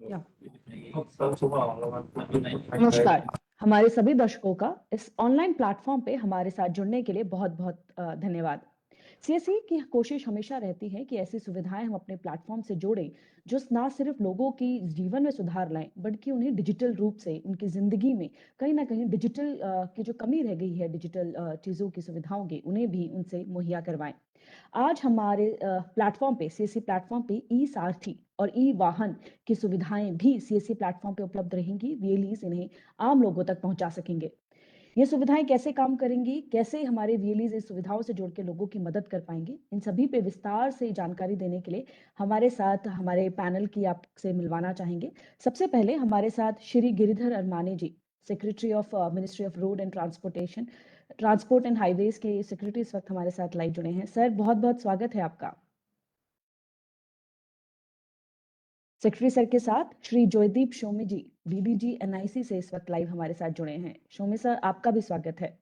या नमस्कार। हमारे सभी दर्शकों का इस ऑनलाइन प्लेटफॉर्म पे हमारे साथ जुड़ने के लिए बहुत बहुत धन्यवाद। सीएससी की कोशिश हमेशा रहती है कि ऐसी सुविधाएं हम अपने प्लेटफॉर्म से जोड़ें जो ना सिर्फ लोगों की जीवन में सुधार लाएं बल्कि उन्हें डिजिटल रूप से उनकी जिंदगी में कहीं ना कहीं डिजिटल की जो कमी रह गई है डिजिटल चीजों की सुविधाओं की उन्हें भी उनसे मुहैया करवाएं। आज हमारे प्लेटफॉर्म पे सीएससी प्लेटफॉर्म पे ई सारथी और ई वाहन की सुविधाएं भी सीएससी प्लेटफॉर्म पे उपलब्ध रहेंगी। वीएलईज इन्हें आम लोगों तक पहुंचा सकेंगे। ये सुविधाएं कैसे काम करेंगी, कैसे हमारे वीएलईज इस सुविधाओं से जुड़ के लोगों की मदद कर पाएंगे, इन सभी पे विस्तार से जानकारी देने के लिए हमारे साथ हमारे पैनल की आपसे मिलवाना चाहेंगे। सबसे पहले हमारे साथ Shri Giridhar Aramane ji, secretary of ministry of road and transport and highways के सेक्रेटरी इस वक्त हमारे साथ लाइव जुड़े हैं। सर, बहुत बहुत स्वागत है आपका। सेक्रेटरी सर के साथ श्री जयदीप शोमे जी, डीडीजी एनआईसी से इस वक्त लाइव हमारे साथ जुड़े हैं। शोमे सर, आपका भी स्वागत है।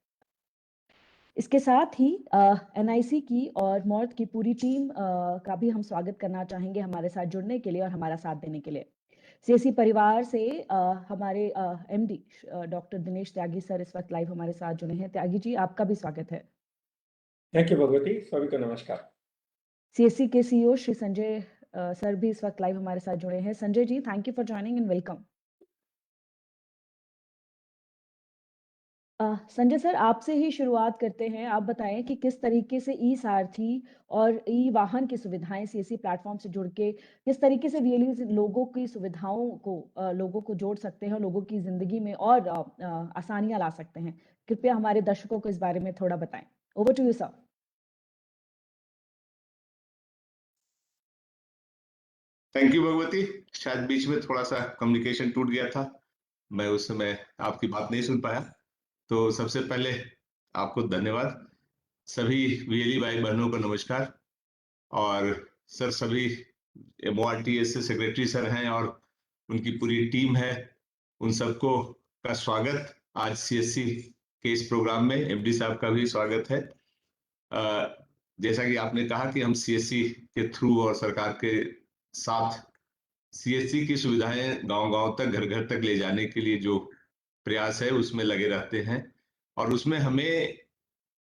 इसके साथ ही एनआईसी की और मॉर्थ की पूरी टीम का भी हम स्वागत करना चाहेंगे हमारे साथ जुड़ने के लिए और हमारा साथ देने के लिए। सीएससी परिवार से हमारे एमडी डॉक्टर दिनेश त्यागी सर इस वक्त लाइव हमारे साथ जुड़े हैं। त्यागी जी, आपका भी स्वागत है। थैंक यू भगवती, सभी को नमस्कार। सीएससी के सीईओ श्री संजय सर भी इस वक्त लाइव हमारे साथ जुड़े हैं। Sanjay ji, thank you for joining and welcome. Sanjay sir, आपसे ही शुरुआत करते हैं। आप बताएं कि किस तरीके से ई सारथी और ई वाहन की सुविधाएं सीएससी प्लेटफॉर्म से जुड़ के किस तरीके से रियली लोगों की सुविधाओं को लोगों को जोड़ सकते हैं, लोगों की जिंदगी में और आसानियां ला सकते हैं। कृपया हमारे दर्शकों को इस बारे में थोड़ा बताएं। Over to you sir. Thank you Bhagwati. शायद बीच में थोड़ा सा कम्युनिकेशन टूट गया था, मैं उस समय आपकी बात नहीं सुन पाया। तो सबसे पहले आपको धन्यवाद। सभी वीएलई भाई बहनों को नमस्कार। और सर, सभी एमओआरटीएस से सेक्रेटरी सर हैं और उनकी पूरी टीम है, उन सबको का स्वागत आज सीएससी के इस प्रोग्राम में। एमडी साहब का भी स्वागत है। जैसा कि आपने कहा कि हम सीएससी के थ्रू और सरकार के साथ सीएससी की सुविधाएं गांव-गांव तक, घर-घर तक ले जाने के लिए जो प्रयास है उसमें लगे रहते हैं। और उसमें हमें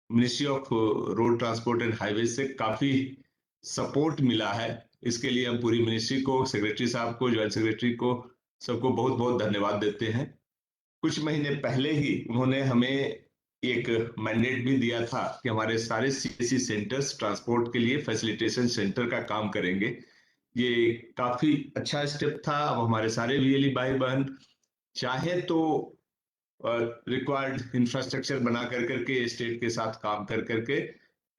ministry of road transport and highway से काफी सपोर्ट मिला है। इसके लिए हम पूरी मिनिस्ट्री को, सेक्रेटरी साहब को, ज्वाइंट सेक्रेटरी को, सबको बहुत बहुत धन्यवाद देते हैं। कुछ महीने पहले ही उन्होंने हमें एक मैंडेट भी दिया था कि हमारे सारे सीएससी सेंटर्स ट्रांसपोर्ट के लिए फैसिलिटेशन सेंटर का काम करेंगे। ये काफी अच्छा स्टेप था। अब हमारे सारे वीएलई भाई बहन चाहे तो रिक्वायर्ड इंफ्रास्ट्रक्चर बना करके स्टेट के साथ काम करके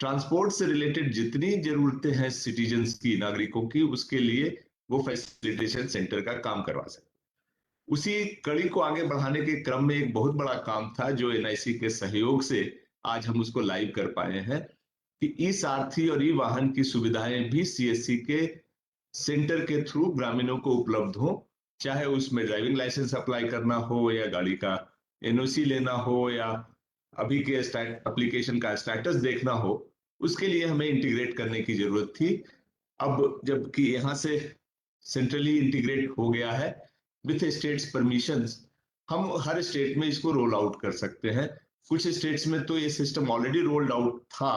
ट्रांसपोर्ट से रिलेटेड जितनी जरूरतें हैं सिटीजन्स की, नागरिकों की, उसके लिए वो फैसिलिटेशन सेंटर का काम करवा सकते। उसी कड़ी को आगे बढ़ाने के क्रम में एक बहुत बड़ा काम था जो एनआईसी के सहयोग से आज हम उसको लाइव कर पाए हैं कि ई सारथी और ई वाहन की सुविधाएं भी सीएससी के सेंटर के थ्रू ग्रामीणों को उपलब्ध हो। चाहे उसमें ड्राइविंग लाइसेंस अप्लाई करना हो या गाड़ी का एनओसी लेना हो या अभी के एप्लीकेशन का स्टेटस देखना हो, उसके लिए हमें इंटीग्रेट करने की जरूरत थी। अब जबकि यहाँ से सेंट्रली इंटीग्रेट हो गया है विथ स्टेट्स परमिशंस, हम हर स्टेट में इसको रोल आउट कर सकते हैं। कुछ स्टेट्स में तो ये सिस्टम ऑलरेडी रोल्ड आउट था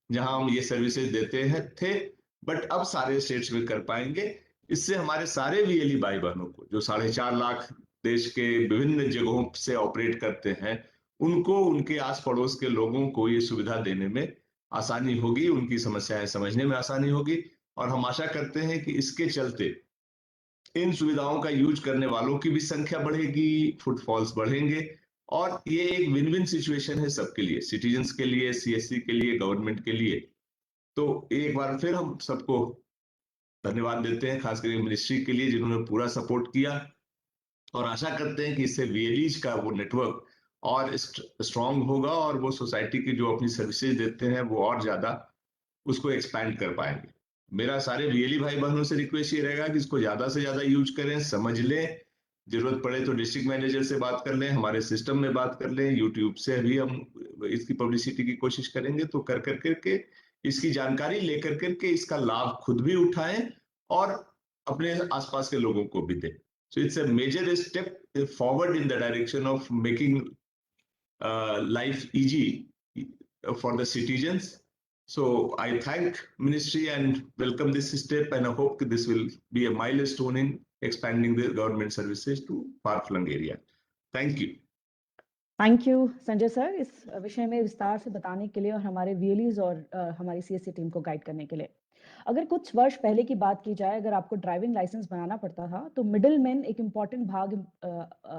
जहां हम ये सर्विसेज देते हैं थे, बट अब सारे स्टेट्स में कर पाएंगे। इससे हमारे सारे वीएलई भाई बहनों को जो 4.5 लाख देश के विभिन्न जगहों से ऑपरेट करते हैं, उनको, उनके आस पड़ोस के लोगों को ये सुविधा देने में आसानी होगी, उनकी समस्याएं समझने में आसानी होगी। और हम आशा करते हैं कि इसके चलते इन सुविधाओं का यूज करने वालों की भी संख्या बढ़ेगी, फुटफॉल्स बढ़ेंगे और ये एक विन विन सिचुएशन है सबके लिए, सिटीजन्स के लिए, सीएससी के लिए, गवर्नमेंट के लिए। तो एक बार फिर हम सबको धन्यवाद देते हैं, खास करके मिनिस्ट्री के लिए जिन्होंने पूरा सपोर्ट किया, और आशा करते हैं कि इससे वीएलईज का वो नेटवर्क और स्ट्रांग होगा और वो सोसाइटी की जो अपनी सर्विसेज देते हैं वो और ज्यादा उसको एक्सपैंड कर पाएंगे। मेरा सारे वीएलई भाई बहनों से रिक्वेस्ट ये रहेगा कि इसको ज्यादा से ज्यादा यूज करें, समझ लें, जरूरत पड़े तो डिस्ट्रिक्ट मैनेजर से बात कर लें, हमारे सिस्टम में बात कर लें, यूट्यूब से भी हम इसकी पब्लिसिटी की कोशिश करेंगे। तो कर करके इसकी जानकारी लेकर करके इसका लाभ खुद भी उठाएं और अपने आसपास के लोगों को भी दे। So it's a major step forward in the direction of making life easy for the citizens. So I thank Ministry and welcome this step, and I hope this will be a milestone in expanding the government services to far-flung area. Thank you. Thank you Sanjay sir, इस विषय में विस्तार से बताने के लिए और हमारे वीएलईज और हमारी सीएससी टीम को गाइड करने के लिए। अगर कुछ वर्ष पहले की बात की जाए, अगर आपको ड्राइविंग लाइसेंस बनाना पड़ता था तो मिडिलमैन एक इम्पॉर्टेंट भाग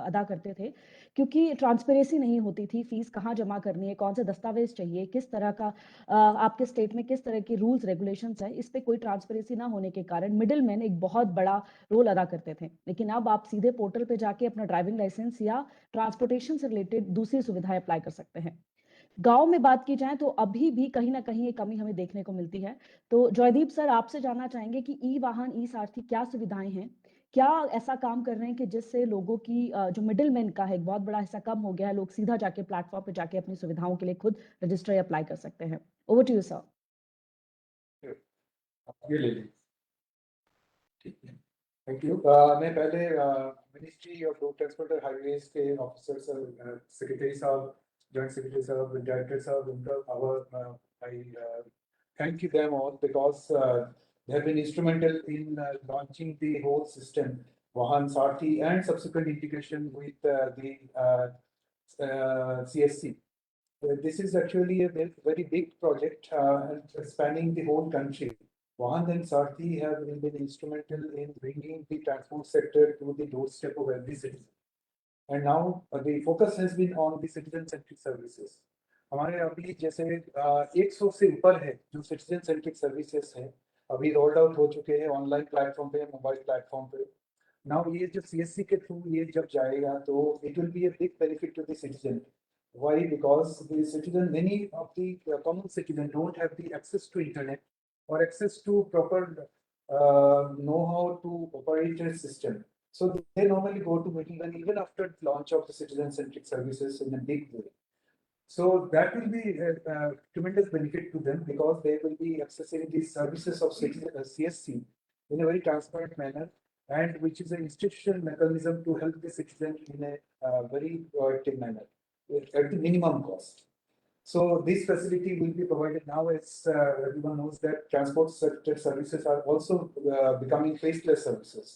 अदा करते थे, क्योंकि ट्रांसपेरेंसी नहीं होती थी। फीस कहाँ जमा करनी है, कौन से दस्तावेज चाहिए, किस तरह का आपके स्टेट में किस तरह की रूल्स रेगुलेशंस है, इस पे कोई ट्रांसपेरेंसी ना होने के कारण मिडिलमैन एक बहुत बड़ा रोल अदा करते थे। लेकिन अब आप सीधे पोर्टल पे जाके अपना ड्राइविंग लाइसेंस या ट्रांसपोर्टेशन से रिलेटेड दूसरी सुविधाएं अप्लाई कर सकते हैं। गांव में बात की जाए तो अभी भी कहीं ना कहीं ये कमी हमें देखने को मिलती है। तो जयदीप सर, आपसे जानना चाहेंगे कि ई वाहन, ई सारथी क्या सुविधाएं हैं, क्या ऐसा काम कर रहे हैं कि जिससे लोगों की जो मिडिलमैन का है एक बहुत बड़ा हिस्सा कम हो गया है, लोग सीधा जाके प्लेटफॉर्म पे जाके अपनी सुविधाओं के लिए खुद रजिस्टर या अप्लाई कर सकते हैं। Over to you sir. ये ले लीजिए। ठीक है, थैंक यू। मैं पहले मिनिस्ट्री ऑफ रोड ट्रांसपोर्ट और हाईवेज के ऑफिसर सर, सेक्रेटरी साहब, जॉइंट सेक्रेटरी साहब, डायरेक्टर साहब, उनका I thank them all because they have been instrumental in launching the whole system, Vahan, Sarthi, and subsequent integration with the CSC. This is actually a very big project spanning the whole country. Vahan and Sarthi have been instrumental in bringing the transport sector to the doorstep of every citizen. And now the focus has been on the citizen-centric services. हमारे अभी जैसे 100 से ऊपर है जो citizen centric services है, अभी rolled out हो चुके हैं ऑनलाइन प्लेटफॉर्म पे, मोबाइल प्लेटफॉर्म पे। नाउ ये जो सीएससी के थ्रू ये जब जाएगा तो it will be a big benefit to the citizen. Why? Because the citizen, many of the common citizens don't have the access to internet or access to proper know-how to operate a system. So they normally go to middlemen even after launch of the citizen-centric services in a big way. So that will be a tremendous benefit to them because they will be accessing the services of CSC in a very transparent manner, and which is an institutional mechanism to help the citizen in a very proactive manner at the minimum cost. So this facility will be provided now, as everyone knows that transport sector services are also becoming faceless services.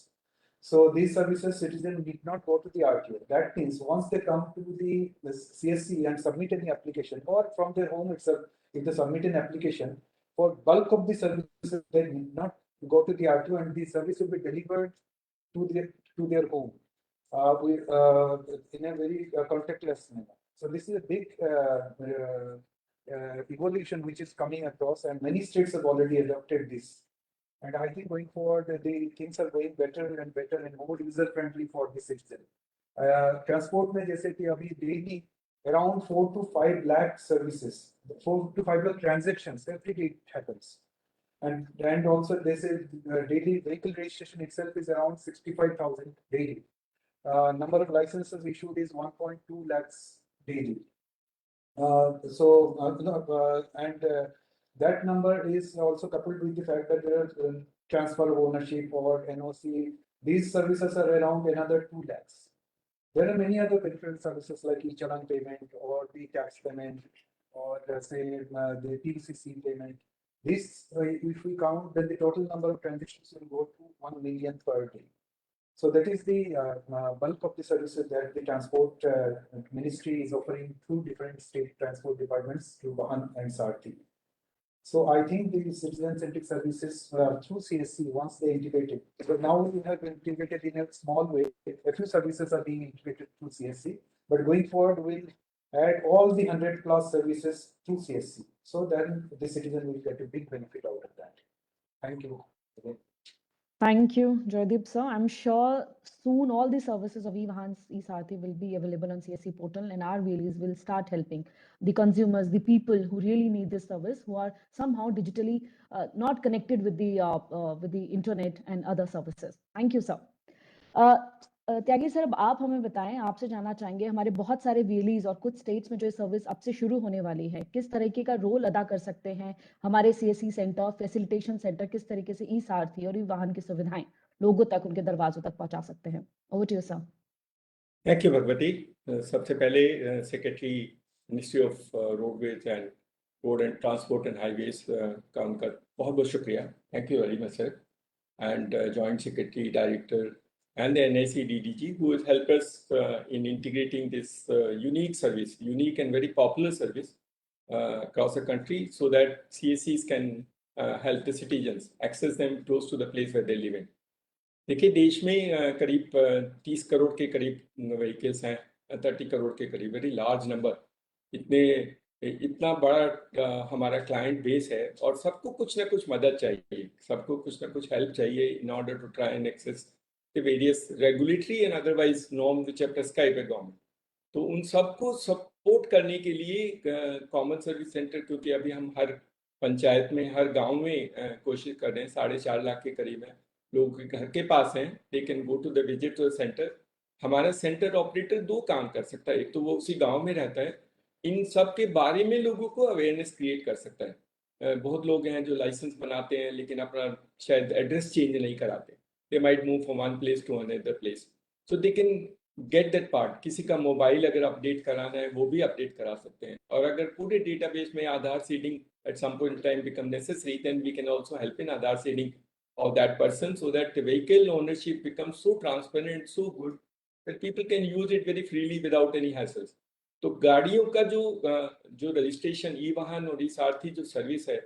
So these services, citizens need not go to the RTO. That means once they come to the CSC and submit any application, or from their home itself, if they submit an application, for bulk of the services, they need not go to the RTO, and the service will be delivered to their home in a very contactless manner. So this is a big evolution which is coming across, and many states have already adopted this. And I think going forward, the things are going better and better and more user friendly for the citizen. Transport में जैसे कि अभी daily around 4 to 5 lakh services, 4 to 5 lakh transactions every day it happens. And also they say daily vehicle registration itself is around 65,000 daily. Number of licenses issued is 1.2 lakhs daily. That number is also coupled with the fact that there are transfer of ownership or NOC. These services are around another 2 lakhs. There are many other peripheral services like e-challan payment or the tax payment or say the PCC payment. This, if we count, then the total number of transactions will go to 1 million per day. So that is the bulk of the services that the transport ministry is offering through different state transport departments through Vahan and Sarthi. So I think the citizen-centric services through CSC, once they integrate it, because now we have integrated in a small way, a few services are being integrated through CSC, but going forward we'll add all the 100+ services through CSC. So then the citizen will get a big benefit out of that. Thank you. Thank you, Joydeep sir. I'm sure soon all the services of e-vahan, e-sarthi will be available on CSC portal, and our wheelies will start helping the consumers, the people who really need this service, who are somehow digitally not connected with the internet and other services. Thank you, sir. Tyagi sir, अब आप हमें बताएं, आपसे जानना चाहेंगे, हमारे बहुत सारे व्हीलीज और कुछ स्टेट्स में जो सर्विस अब से शुरू होने वाली है, किस तरीके का रोल अदा कर सकते हैं हमारे सीएससी सेंटर, फैसिलिटेशन सेंटर, किस तरीके से ई सारथी और ई वाहन की सुविधाएं लोगों तक, उनके दरवाजों तक पहुंचा सकते हैं। Over to you sir. Thank you Bhagwati. सबसे पहले secretary ministry of roadways and road and transport and highways का उनका बहुत बहुत शुक्रिया। Thank you very much sir. And joint secretary director and the NIC DDG who has helped us in integrating this unique service, unique and very popular service across the country so that CSCs can help the citizens access them close to the place where they live in. देखिए देश में करीब 30 करोड़ के करीब vehicles हैं, 30 करोड़ के करीब, very large number. इतना बड़ा हमारा क्लाइंट बेस है और सबको कुछ ना कुछ मदद चाहिए, सबको कुछ ना कुछ हेल्प चाहिए in order to try and access the various regulatory and otherwise norm which are prescribed by government. तो उन सबको सपोर्ट करने के लिए कॉमन सर्विस सेंटर, क्योंकि अभी हम हर पंचायत में, हर गांव में कोशिश कर रहे हैं, 4.5 लाख के करीब है लोग घर के पास हैं, they can go to the visit to the centre. हमारा सेंटर ऑपरेटर 2 काम कर सकता है, एक तो वो उसी गांव में रहता है, इन सब के बारे में लोगों को अवेयरनेस क्रिएट कर सकता है। बहुत लोग हैं जो लाइसेंस बनाते हैं लेकिन अपना शायद एड्रेस चेंज नहीं कराते, they might move from one place to another place, so they can get that part. किसी का मोबाइल अगर अपडेट कराना है वो भी अपडेट करा सकते हैं, और अगर पूरे डेटाबेस में आधार seeding at some point in time become necessary, then we can also help in Aadhaar seeding of that person so that the vehicle ownership becomes so transparent, so good that people can use it very freely without any hassles. तो गाड़ियों का जो registration, e-vahan और e-sarthi जो service है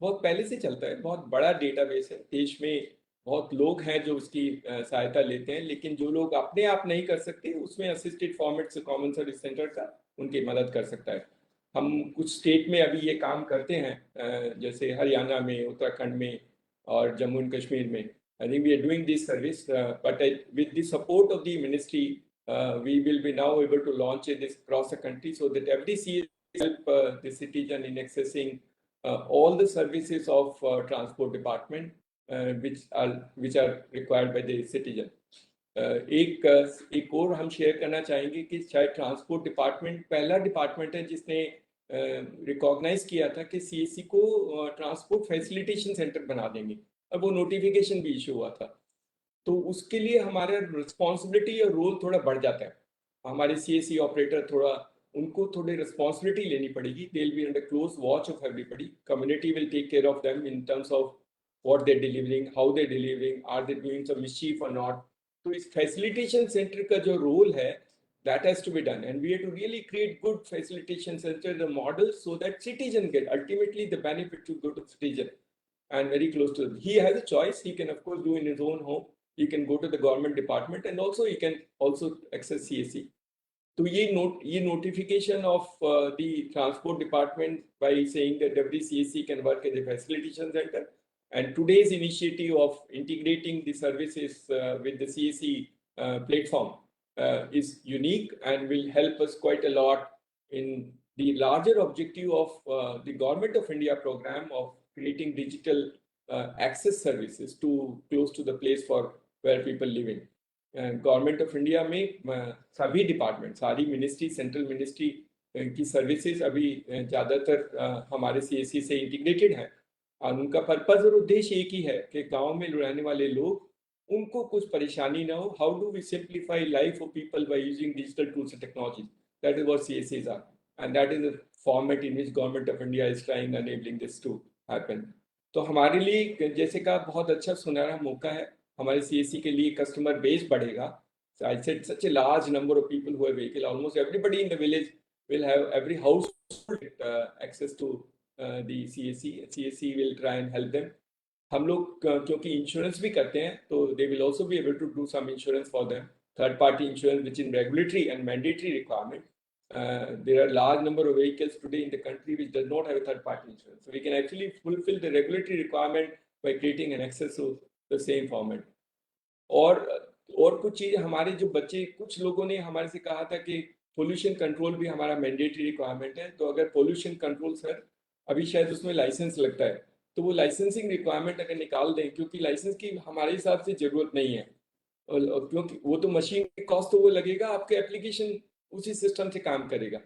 बहुत पहले से चलता है, बहुत बड़ा डेटाबेस है, देश में बहुत लोग हैं जो उसकी सहायता लेते हैं, लेकिन जो लोग अपने आप नहीं कर सकते उसमें असिस्टेड फॉर्मेट से कॉमन सर्विस सेंटर का उनकी मदद कर सकता है। हम कुछ स्टेट में अभी ये काम करते हैं, जैसे हरियाणा में, उत्तराखंड में और जम्मू एंड कश्मीर में। I think we are doing this service, but with the support of the ministry we will be now able to launch this across the country so that every CSC help the citizen in accessing all the services of transport department which are required by the citizen. एक और हम share करना चाहेंगे कि शायद transport department पहला department है जिसने रिकॉग्नाइज किया था कि सीएससी को ट्रांसपोर्ट फैसिलिटेशन सेंटर बना देंगे, और वो नोटिफिकेशन भी इशू हुआ था। तो उसके लिए हमारा रिस्पॉन्सिबिलिटी और रोल थोड़ा बढ़ जाता है। हमारे सीएससी ऑपरेटर उनको थोड़ी रिस्पॉन्सिबिलिटी लेनी पड़ेगी। They will be under close watch of everybody, community will take care of them in terms of what they delivering, how they delivering, are they doing some mischief और not. तो इस facilitation centre का जो role है, that has to be done, and we have to really create good facilitation center, the model, so that citizen get ultimately the benefit to go to citizen and very close to them. He has a choice. He can of course do in his own home. He can go to the government department, and also he can also access CSC. So ye notification of the transport department by saying that every CSC can work as a facilitation center, and today's initiative of integrating the services with the CSC platform is unique and will help us quite a lot in the larger objective of the Government of India program of creating digital access services to close to the place for where people live in. Government of India में सभी department, सारी ministry, central ministry की services अभी ज़्यादातर हमारे CSC से integrated हैं, और उनका पर्पज और उद्देश्य एक ही है कि गांव में रहने वाले लोग, उनको कुछ परेशानी ना हो। How do we simplify life of people by using digital tools and technology, that is what CSCs are, and that is the format in which government of India is trying enabling this to happen. तो हमारे लिए जैसे का बहुत अच्छा सुनहरा मौका है, हमारे CSC के लिए कस्टमर बेस बढ़ेगा। I said such a large number of people who have vehicle, almost everybody in the village will have, every household access to the CSC. CSC will try and help them. हम लोग क्योंकि insurance भी करते हैं, तो they will also be able to do some insurance for them, third party insurance which is regulatory and mandatory requirement. There are large number of vehicles today in the country which does not have a third party insurance, so we can actually fulfill the regulatory requirement by creating an access to the same format. और कुछ चीज़, हमारे जो बच्चे, कुछ लोगों ने हमारे से कहा था कि पोल्यूशन कंट्रोल भी हमारा मैंडेटरी रिक्वायरमेंट है, तो अगर पोल्यूशन कंट्रोल सर अभी शायद उसमें लाइसेंस लगता है, तो वो लाइसेंसिंग रिक्वायरमेंट अगर निकाल दें, क्योंकि लाइसेंस की हमारे हिसाब से जरूरत नहीं है, और क्योंकि वो तो मशीन की कॉस्ट तो वो लगेगा, आपके एप्लीकेशन उसी सिस्टम से काम करेगा,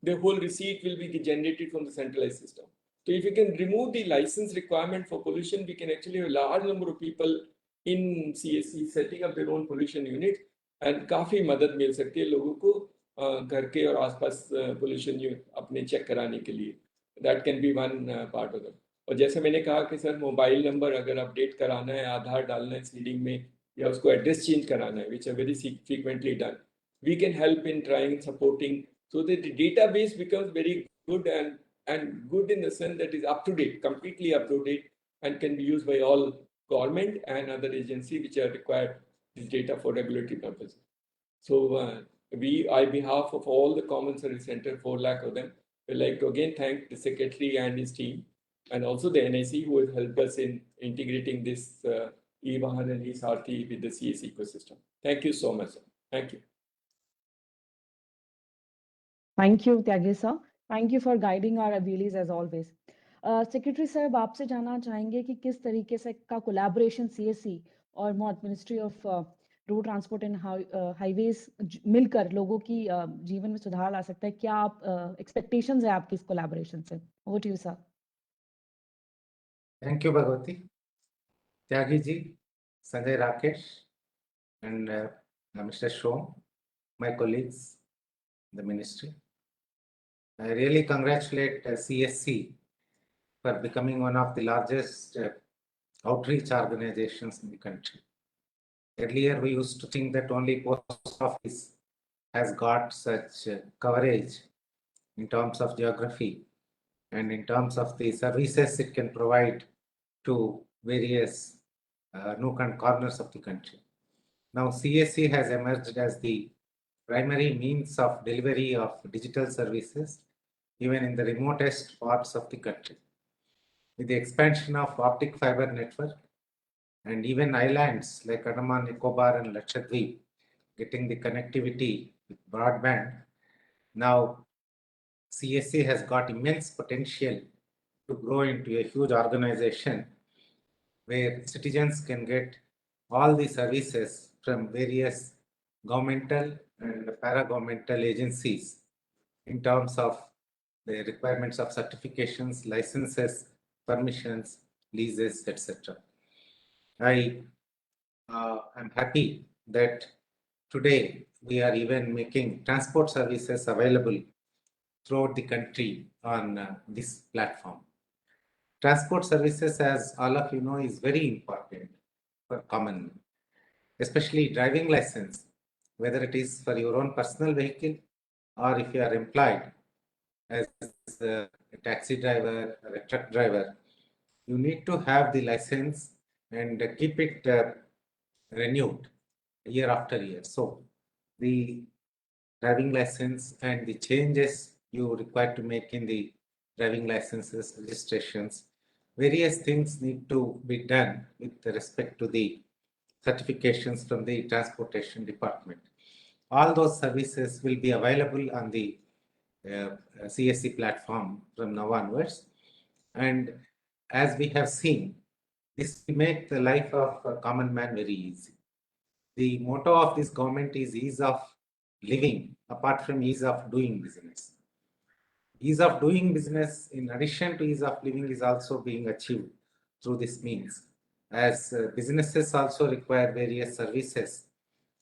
the whole receipt will be generated from the centralised system. तो if you can remove the licence requirement for pollution, we can actually have large number of people in CSC setting up their own pollution unit, and काफी मदद मिल सकती है लोगों को घर के और आसपास pollution अपने चेक कराने के लिए. That can be one part of it. और जैसे मैंने कहा कि सर मोबाइल नंबर अगर अपडेट कराना है, आधार डालना है सीडिंग में, या उसको एड्रेस चेंज कराना है, which are very frequently done, we can help in trying supporting so that the database becomes very good and good in the sense that is up to date, completely up to date, and can be used by all government and other agencies which are required this data for regulatory purposes. So we, on behalf of all the Common Service Center, 4 lakh of them, we'd like to again thank the Secretary and his team, and also the NIC who has helped us in integrating this e-vahan and esarthi with the CSC ecosystem. Thank you so much, sir. Thank you. Thank you, Tyagi sir. Thank you for guiding our Avilis as always. Secretary साहब आपसे जानना चाहेंगे कि किस तरीके से का collaboration CSC और mod ministry of road transport and highways मिलकर लोगों की जीवन में सुधार ला सकता है. क्या आप एक्सपेक्टेशंस है आपकी इस कोलैबोरेशन से? Over to you sir. Thank you, Bhagwati. Tyagi ji, Sanjay Rakesh, and Mr. Shom, my colleagues in the ministry. I really congratulate CSC for becoming one of the largest outreach organizations in the country. Earlier, we used to think that only post office has got such coverage in terms of geography and in terms of the services it can provide to various nook and corners of the country. Now, CSC has emerged as the primary means of delivery of digital services, even in the remotest parts of the country. With the expansion of optic fiber network and even islands like Andaman, Nicobar and Lakshadweep getting the connectivity with broadband, now CSC has got immense potential to grow into a huge organization where citizens can get all the services from various governmental and para-governmental agencies in terms of the requirements of certifications, licenses, permissions, leases, etc. I am happy that today we are even making transport services available throughout the country on this platform. Transport services, as all of you know, is very important for common man, especially driving license, whether it is for your own personal vehicle or if you are employed as a taxi driver or a truck driver, you need to have the license and keep it renewed year after year. So the driving license and the changes you require to make in the driving licenses, registrations, various things need to be done with respect to the certifications from the transportation department. All those services will be available on the CSC platform from now onwards. And as we have seen, this will make the life of a common man very easy. The motto of this government is ease of living, apart from ease of doing business. Ease of doing business, in addition to ease of living, is also being achieved through this means, as businesses also require various services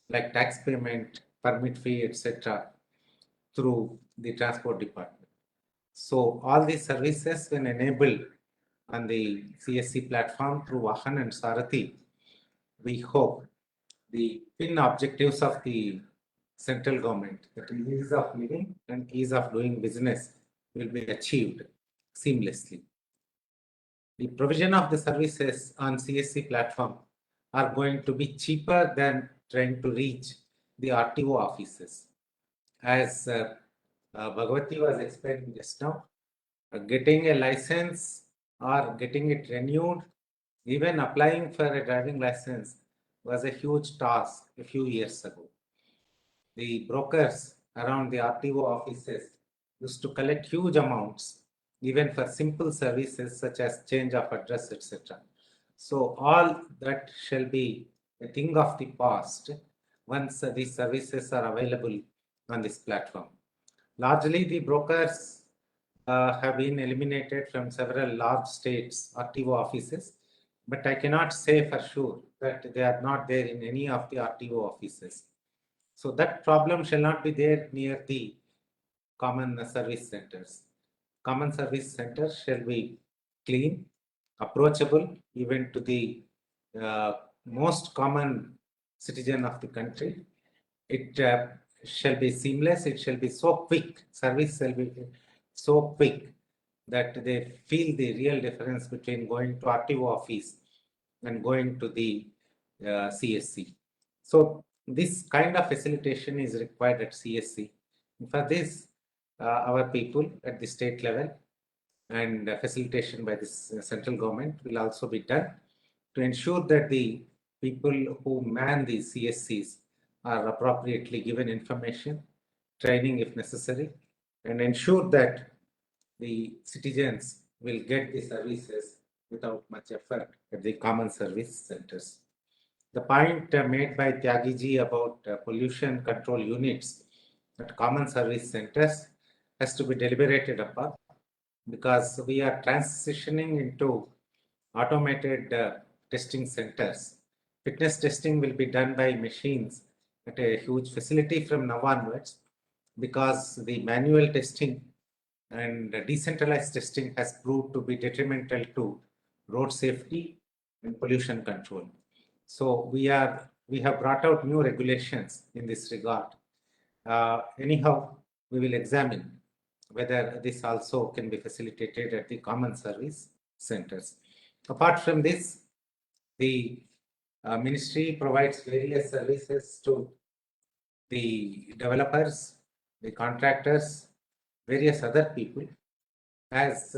like tax payment, permit fee, etc., through the transport department. So all these services, when enabled on the CSC platform through evahan and Sarthi, we hope the twin objectives of the central government, that is ease of living and ease of doing business, will be achieved seamlessly. The provision of the services on CSC platform are going to be cheaper than trying to reach the RTO offices. As Bhagwati was explaining just now, getting a license or getting it renewed, even applying for a driving license, was a huge task a few years ago. The brokers around the RTO offices used to collect huge amounts, even for simple services such as change of address, etc. So all that shall be a thing of the past once these services are available on this platform. Largely, the brokers have been eliminated from several large states RTO offices. but I cannot say for sure that they are not there in any of the RTO offices. So that problem shall not be there near the common service centers. Common service centers shall be clean, approachable even to the most common citizen of the country. It shall be seamless, it shall be so quick, service shall be so quick that they feel the real difference between going to RTO office and going to the CSC. So this kind of facilitation is required at CSC. For this, our people at the state level and facilitation by the central government will also be done to ensure that the people who man the CSCs are appropriately given information, training if necessary, and ensure that the citizens will get the services without much effort at the common service centers. The point made by Tyagiji about pollution control units at common service centers has to be deliberated upon, because we are transitioning into automated testing centers. Fitness testing will be done by machines at a huge facility from now onwards, because the manual testing and decentralized testing has proved to be detrimental to road safety and pollution control. So we have brought out new regulations in this regard. Anyhow, we will examine whether this also can be facilitated at the common service centers. Apart from this, the ministry provides various services to the developers, the contractors, various other people. As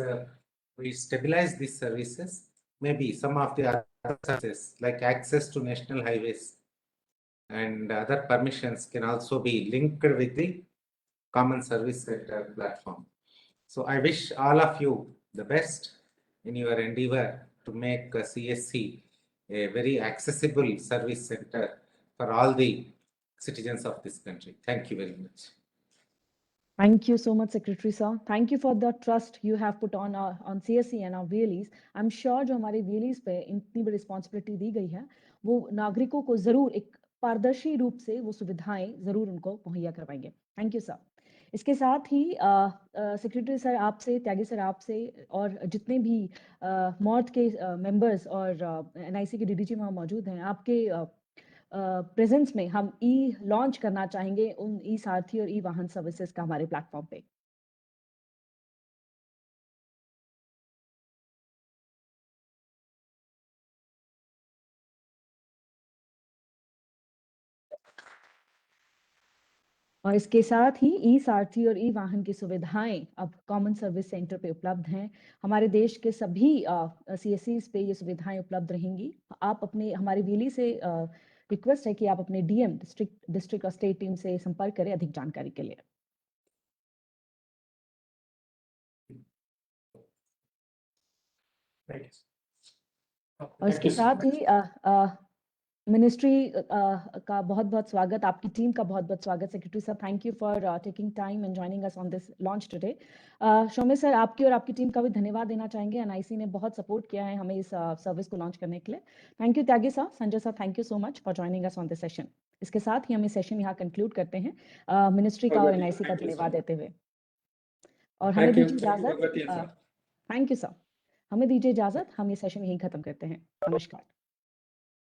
we stabilize these services, maybe some of the other services like access to national highways and other permissions can also be linked with the common service center platform. So I wish all of you the best in your endeavor to make CSC a very accessible service center for all the citizens of this country. Thank you very much. Thank you so much, Secretary Sir. Thank you for the trust you have put on CSC and our VLEs. I'm sure जो हमारे VLEs पे इतनी बड़ी responsibility दी गई है, वो नागरिकों को जरूर एक पारदर्शी रूप से वो सुविधाएं जरूर उनको मुहैया करवाएंगे. Thank you, sir. इसके साथ ही सेक्रेटरी सर आपसे, त्यागी सर आपसे और जितने भी मॉर्थ के मेंबर्स और NIC के DDG वहाँ मौजूद हैं, आपके प्रेजेंस में हम लॉन्च करना चाहेंगे उन सारथी और वाहन सर्विसेज का हमारे प्लेटफॉर्म पे. और इसके साथ ही सारथी और वाहन की सुविधाएं अब कॉमन सर्विस सेंटर पे उपलब्ध हैं. हमारे देश के सभी CSCs पे ये सुविधाएं उपलब्ध रहेंगी. आप अपने हमारे VLE से रिक्वेस्ट है कि आप अपने DM डिस्ट्रिक्ट और स्टेट टीम से संपर्क करें अधिक जानकारी के लिए. और इसके साथ ही मिनिस्ट्री का बहुत-बहुत स्वागत, आपकी टीम का बहुत-बहुत स्वागत. Secretary sir, thank you for taking time and joining us on this launch today. Saumya sir, आपकी और आपकी टीम का भी धन्यवाद देना चाहेंगे. NIC ने बहुत सपोर्ट किया है हमें इस सर्विस को लॉन्च करने के लिए. Thank you Tyagi sir. Sanjay sir, thank you so much for joining us on this session. इसके साथ ही हम इस सेशन यहाँ कंक्लूड करते हैं मिनिस्ट्री का और NIC का धन्यवाद देते हुए. और हमें दीजिए इजाजत. Thank you sir. हमें दीजिए इजाजत. हम ये सेशन यहीं खत्म करते हैं. नमस्कार.